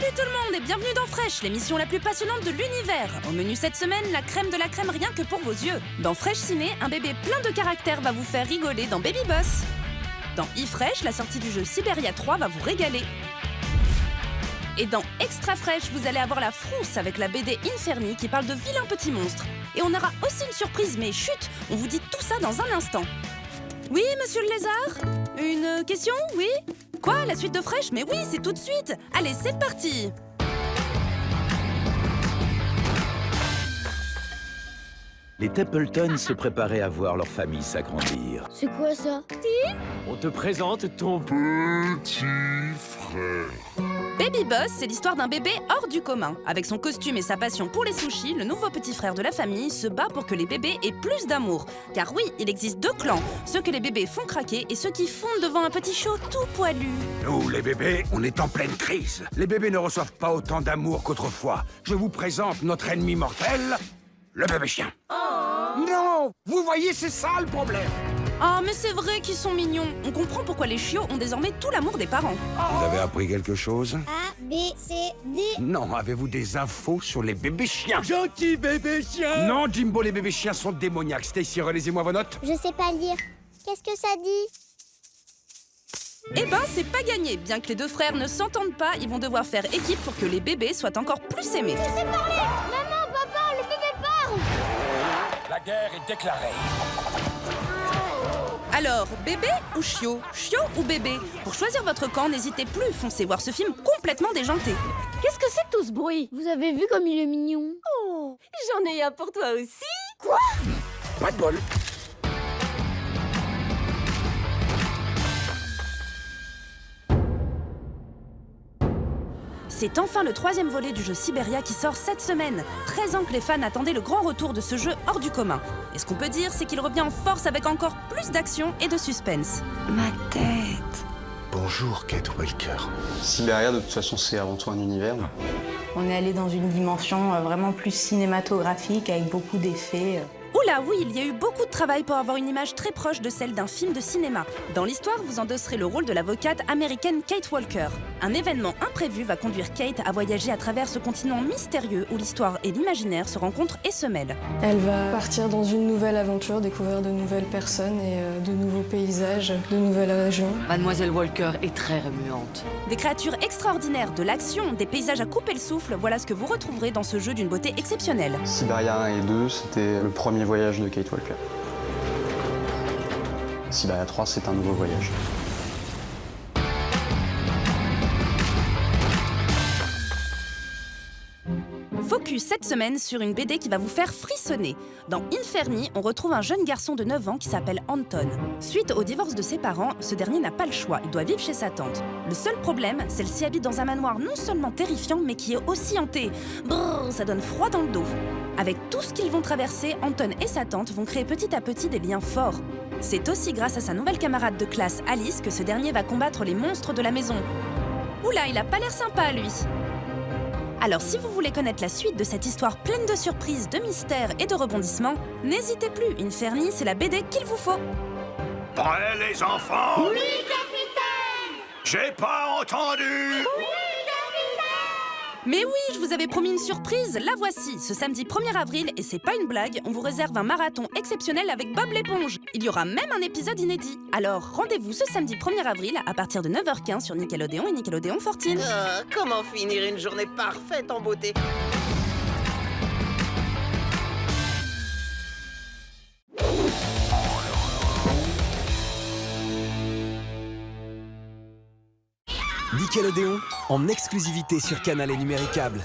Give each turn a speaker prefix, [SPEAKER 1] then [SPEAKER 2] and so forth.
[SPEAKER 1] Salut tout le monde et bienvenue dans Fresh, l'émission la plus passionnante de l'univers. Au menu cette semaine, la crème de la crème rien que pour vos yeux. Dans Fresh Ciné, un bébé plein de caractère va vous faire rigoler dans Baby Boss. Dans eFresh, la sortie du jeu Siberia 3 va vous régaler. Et dans Extra Fresh, vous allez avoir la frousse avec la BD Inferni qui parle de vilains petits monstres. Et on aura aussi une surprise, mais chut, on vous dit tout ça dans un instant. Oui, monsieur le lézard? Une question, oui? Quoi, la suite de Fresh? Mais oui, c'est tout de suite. Allez, c'est parti.
[SPEAKER 2] Les Templeton se préparaient à voir leur famille s'agrandir.
[SPEAKER 3] C'est quoi ça?
[SPEAKER 4] On te présente ton petit frère.
[SPEAKER 1] Baby Boss, c'est l'histoire d'un bébé hors du commun. Avec son costume et sa passion pour les sushis, le nouveau petit frère de la famille se bat pour que les bébés aient plus d'amour. Car oui, il existe deux clans, ceux que les bébés font craquer et ceux qui fondent devant un petit show tout poilu.
[SPEAKER 5] Nous, les bébés, on est en pleine crise. Les bébés ne reçoivent pas autant d'amour qu'autrefois. Je vous présente notre ennemi mortel, le bébé chien. Non! Vous voyez, c'est ça le problème.
[SPEAKER 1] Oh, mais c'est vrai qu'ils sont mignons. On comprend pourquoi les chiots ont désormais tout l'amour des parents.
[SPEAKER 5] Vous avez appris quelque chose?
[SPEAKER 3] A, B, C, D.
[SPEAKER 5] Non, avez-vous des infos sur les bébés chiens?
[SPEAKER 4] Gentil bébé chien.
[SPEAKER 5] Non, Jimbo, les bébés chiens sont démoniaques. Stacy, relisez-moi vos notes.
[SPEAKER 3] Je sais pas lire. Qu'est-ce que ça dit?
[SPEAKER 1] Eh ben, c'est pas gagné. Bien que les deux frères ne s'entendent pas, ils vont devoir faire équipe pour que les bébés soient encore plus aimés.
[SPEAKER 3] Je sais parler! Maman, papa, le bébé parle!
[SPEAKER 5] La guerre est déclarée.
[SPEAKER 1] Alors, bébé ou chiot? Chiot ou bébé? Pour choisir votre camp, n'hésitez plus, foncez voir ce film complètement déjanté.
[SPEAKER 6] Qu'est-ce que c'est que tout ce bruit?
[SPEAKER 3] Vous avez vu comme il est mignon?
[SPEAKER 6] Oh, j'en ai un pour toi aussi.
[SPEAKER 5] Pas de bol.
[SPEAKER 1] C'est enfin le troisième volet du jeu Siberia qui sort cette semaine. 13 ans que les fans attendaient le grand retour de ce jeu hors du commun. Et ce qu'on peut dire, c'est qu'il revient en force avec encore plus d'action et de suspense.
[SPEAKER 6] Ma tête.
[SPEAKER 7] Bonjour, Kate Walker.
[SPEAKER 8] Siberia, de toute façon, c'est avant tout un univers.
[SPEAKER 9] On est allé dans une dimension vraiment plus cinématographique avec beaucoup d'effets.
[SPEAKER 1] Oula, oui, il y a eu beaucoup de travail pour avoir une image très proche de celle d'un film de cinéma. Dans l'histoire, vous endosserez le rôle de l'avocate américaine Kate Walker. Un événement imprévu va conduire Kate à voyager à travers ce continent mystérieux où l'histoire et l'imaginaire se rencontrent et se mêlent.
[SPEAKER 10] Elle va partir dans une nouvelle aventure, découvrir de nouvelles personnes et de nouveaux paysages, de nouvelles régions.
[SPEAKER 6] Mademoiselle Walker est très remuante.
[SPEAKER 1] Des créatures extraordinaires, de l'action, des paysages à couper le souffle, voilà ce que vous retrouverez dans ce jeu d'une beauté exceptionnelle.
[SPEAKER 8] Siberia 1 et 2, c'était le premier voyage de Kate Walker. Siberia 3, c'est un nouveau voyage.
[SPEAKER 1] Focus cette semaine sur une BD qui va vous faire frissonner. Dans Inferni, on retrouve un jeune garçon de 9 ans qui s'appelle Anton. Suite au divorce de ses parents, ce dernier n'a pas le choix, il doit vivre chez sa tante. Le seul problème, celle-ci habite dans un manoir non seulement terrifiant, mais qui est aussi hanté. Brrr, ça donne froid dans le dos. Avec tout ce qu'ils vont traverser, Anton et sa tante vont créer petit à petit des liens forts. C'est aussi grâce à sa nouvelle camarade de classe, Alice, que ce dernier va combattre les monstres de la maison. Oula, il a pas l'air sympa, lui. Alors si vous voulez connaître la suite de cette histoire pleine de surprises, de mystères et de rebondissements, n'hésitez plus, Inferni, c'est la BD qu'il vous faut.
[SPEAKER 5] Prêts, les enfants? Oui, capitaine! J'ai pas entendu!
[SPEAKER 1] Mais oui, je vous avais promis une surprise, la voici. Ce samedi 1er avril, et c'est pas une blague, on vous réserve un marathon exceptionnel avec Bob l'éponge. Il y aura même un épisode inédit. Alors rendez-vous ce samedi 1er avril à partir de 9h15 sur Nickelodeon et Nickelodeon 14.
[SPEAKER 11] Comment finir une journée parfaite en beauté?
[SPEAKER 12] Nickelodeon, en exclusivité sur Canal et Numéricable.